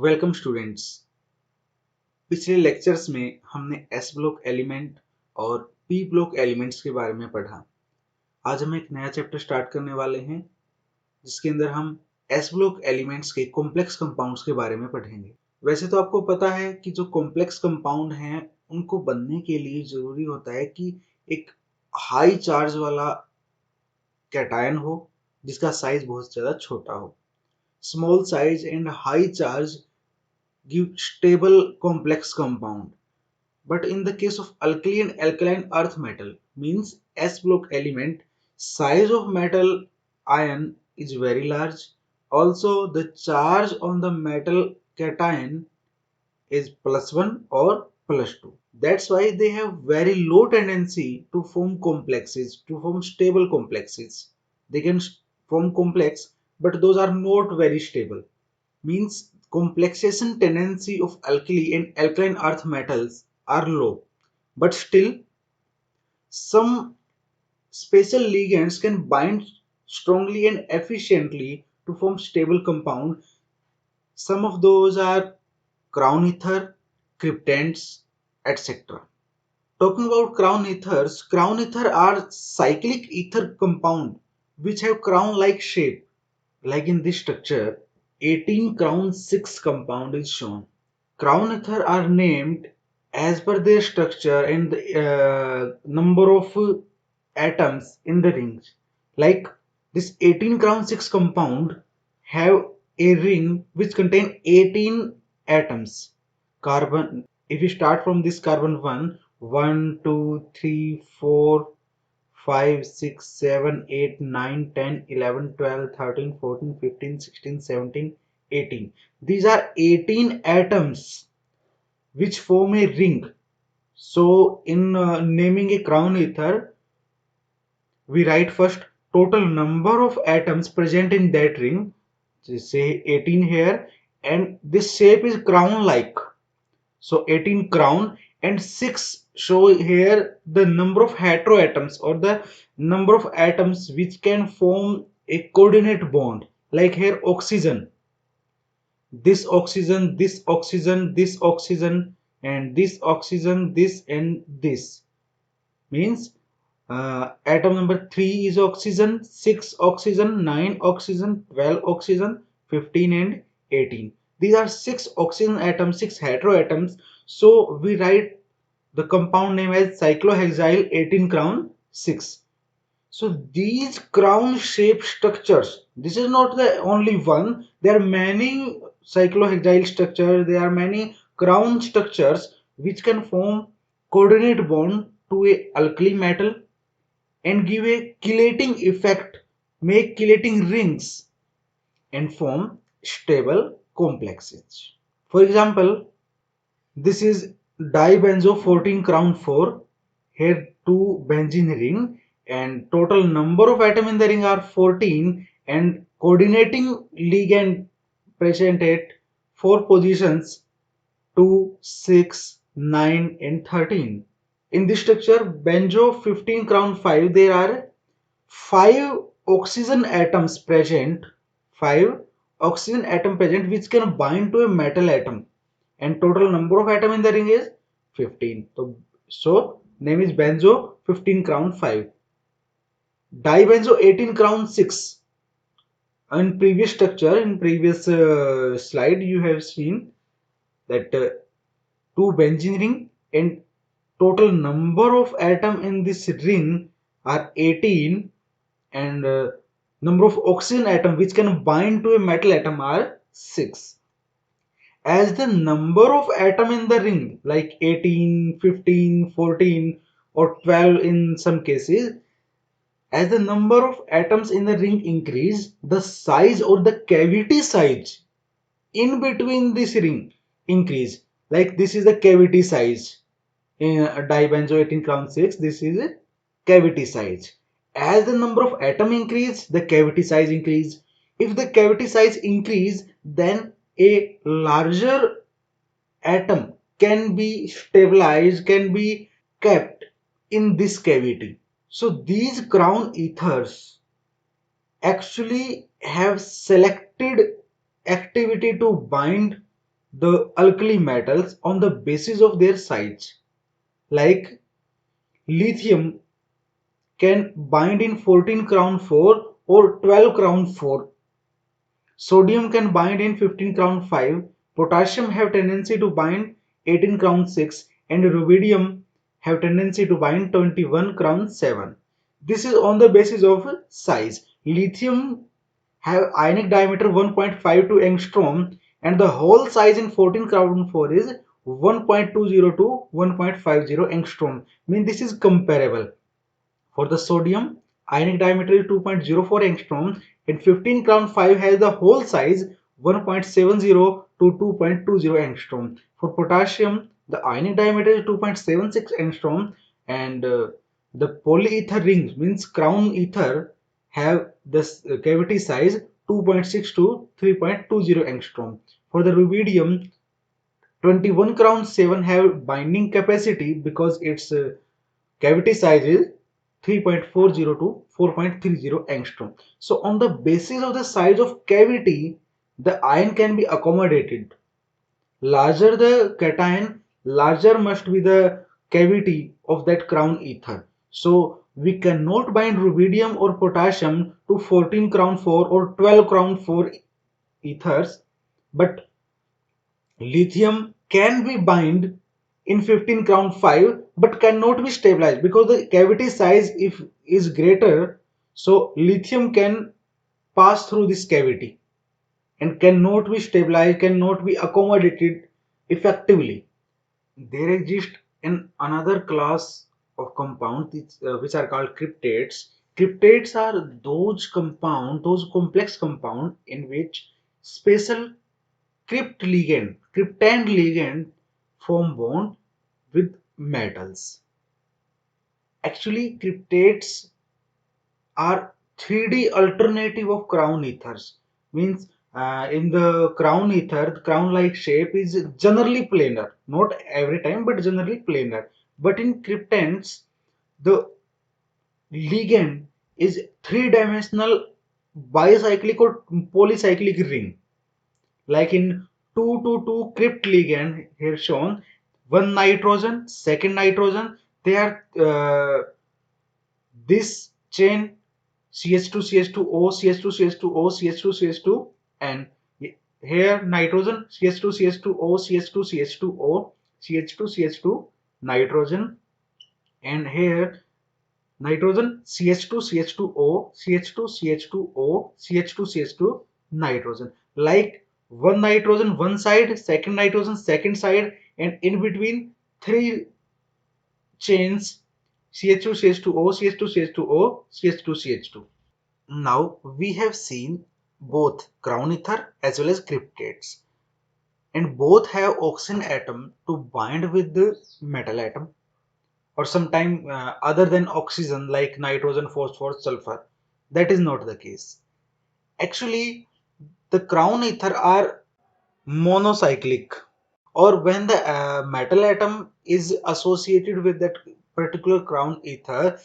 Welcome students. पिछले lectures में हमने एस ब्लॉक एलिमेंट और पी ब्लॉक एलिमेंट्स के बारे में पढ़ा। आज हम एक नया चैप्टर स्टार्ट करने वाले हैं जिसके अंदर हम एस ब्लॉक एलिमेंट्स के कॉम्प्लेक्स कंपाउंड्स के बारे में पढ़ेंगे। वैसे तो आपको पता है कि जो कॉम्प्लेक्स कंपाउंड हैं उनको बनने के लिए जरूरी होता है कि एक हाई चार्ज वाला कैटायन हो जिसका साइज बहुत ज़्यादा छोटा हो। Small size and high charge give stable complex compound. But in the case of alkali and alkaline earth metal means S block element, size of metal ion is very large. Also the charge on the metal cation is +1 or +2. That's why they have very low tendency to form complexes, to form stable complexes. They can form complex, but those are not very stable. Means complexation tendency of alkali and alkaline earth metals are low, but still some special ligands can bind strongly and efficiently to form stable compound. Some of those are crown ether, cryptands, etc. Talking about crown ether are cyclic ether compound which have crown like shape. Like in this structure, 18 crown 6 compound is shown. Crown ether are named as per their structure and the number of atoms in the rings. Like this 18 crown 6 compound have a ring which contain 18 atoms. Carbon, if you start from this carbon 1, 2, 3, 4, 5, 6, 7, 8, 9, 10, 11, 12, 13, 14, 15, 16, 17, 18. These are 18 atoms which form a ring. So in naming a crown ether, we write first total number of atoms present in that ring, say 18 here, and this shape is crown like. So 18 crown and 6 show here the number of heteroatoms or the number of atoms which can form a coordinate bond. Like here oxygen, this oxygen, this oxygen, this oxygen, and this oxygen, this and this. Means atom number 3 is oxygen, 6 oxygen, 9 oxygen, 12 oxygen, 15 and 18. These are 6 oxygen atoms, 6 heteroatoms. So we write the compound name as cyclohexyl 18 crown 6. So these crown shaped structures, this is not the only one. There are many cyclohexyl structures, there are many crown structures which can form coordinate bond to a alkali metal and give a chelating effect, make chelating rings and form stable complexes. For example, this is dibenzo 14 crown 4. Here 2 benzene ring and total number of atoms in the ring are 14 and coordinating ligand present at 4 positions 2, 6, 9 and 13. In this structure benzo 15 crown 5 there are 5 oxygen atoms present, 5 oxygen atom present which can bind to a metal atom and total number of atom in the ring is 15. So name is benzo 15 crown 5. Dibenzo 18 crown 6. In previous structure, in previous slide you have seen that 2 benzene ring and total number of atom in this ring are 18 and number of oxygen atom which can bind to a metal atom are 6. As the number of atom in the ring like 18, 15, 14 or 12 in some cases, as the number of atoms in the ring increase, the size or the cavity size in between this ring increase. Like this is the cavity size in dibenzo 18 crown 6. This is a cavity size. As the number of atom increase, the cavity size increase. If the cavity size increase, then a larger atom can be stabilized, can be kept in this cavity. So these crown ethers actually have selected activity to bind the alkali metals on the basis of their size. Like lithium can bind in 14 crown 4 or 12 crown 4. Sodium can bind in 15 crown 5. Potassium have tendency to bind 18 crown 6 and rubidium have tendency to bind 21 crown 7. This is on the basis of size. Lithium have ionic diameter 1.52 angstrom and the whole size in 14 crown 4 is 1.20 to 1.50 angstrom. Mean this is comparable. For the sodium, ionic diameter is 2.04 angstrom and 15 crown 5 has the whole size 1.70 to 2.20 angstrom. For potassium, the ionic diameter is 2.76 angstrom and the polyether rings means crown ether have this cavity size 2.6 to 3.20 angstrom. For the rubidium, 21 crown 7 have binding capacity because its cavity size is 3.40 to 4.30 angstrom. So on the basis of the size of cavity, the ion can be accommodated. Larger the cation, larger must be the cavity of that crown ether. So we cannot bind rubidium or potassium to 14 crown 4 or 12 crown 4 ethers, but lithium can be bind in 15 crown 5 but cannot be stabilized because the cavity size if is greater, so lithium can pass through this cavity and cannot be stabilized, cannot be accommodated effectively. There exists in another class of compounds which are called cryptates. Cryptates are those compound, those complex compound in which special cryptand ligand form bond with metals. Actually, cryptates are 3D alternative of crown ethers. Means in the crown ether, the crown-like shape is generally planar. Not every time, but generally planar. But in cryptands, the ligand is three-dimensional bicyclic or polycyclic ring. Like in 222 crypt ligand here shown, one nitrogen, second nitrogen, they are this chain CH2 CH2O CH2 CH2O CH2 CH2 and here nitrogen CH2 CH2O CH2 CH2O CH2 CH2 nitrogen and here nitrogen CH2 CH2O CH2 CH2O CH2 CH2 nitrogen. Like one nitrogen one side, second nitrogen second side, and in between three chains CH2 CH2O CH2 CH2O CH2 CH2. Now we have seen both crown ether as well as cryptates, and both have oxygen atom to bind with the metal atom or sometime other than oxygen like nitrogen, phosphorus, sulfur. That is not the case. Actually, the crown ether are monocyclic, or when the metal atom is associated with that particular crown ether,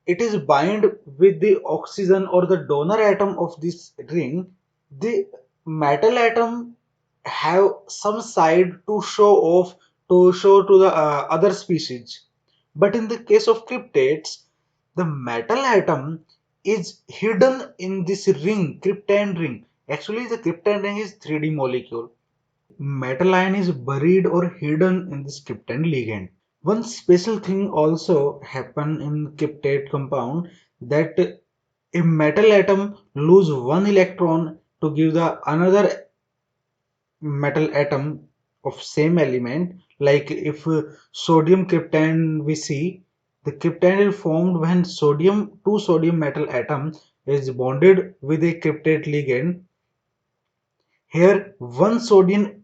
it is bind with the oxygen or the donor atom of this ring. The metal atom have some side to show off, to show to the other species, but in the case of cryptates, the metal atom is hidden in this ring, cryptand ring. Actually the cryptand ring is 3D molecule. Metal ion is buried or hidden in this cryptand ligand. One special thing also happen in cryptate compound, that a metal atom lose one electron to give the another metal atom of same element. Like if sodium cryptand we see, the cryptand is formed when two sodium metal atom is bonded with a cryptate ligand. Here one sodium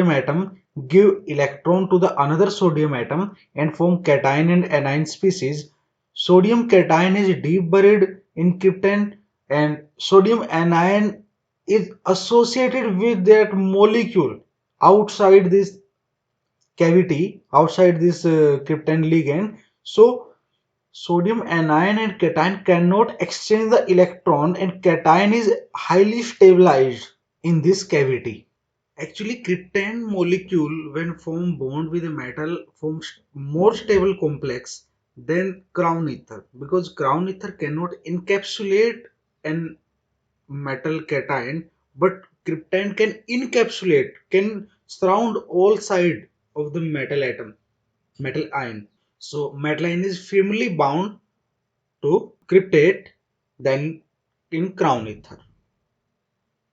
atom give electron to the another sodium atom and form cation and anion species. Sodium cation is deep buried in cryptand and sodium anion is associated with that molecule outside this cavity, outside this cryptand ligand. So sodium anion and cation cannot exchange the electron and cation is highly stabilized in this cavity. Actually, krypton molecule, when form bond with a metal, forms more stable complex than crown ether, because crown ether cannot encapsulate an metal cation, but krypton can encapsulate, can surround all side of the metal atom, metal ion. So metal ion is firmly bound to kryptonite than in crown ether.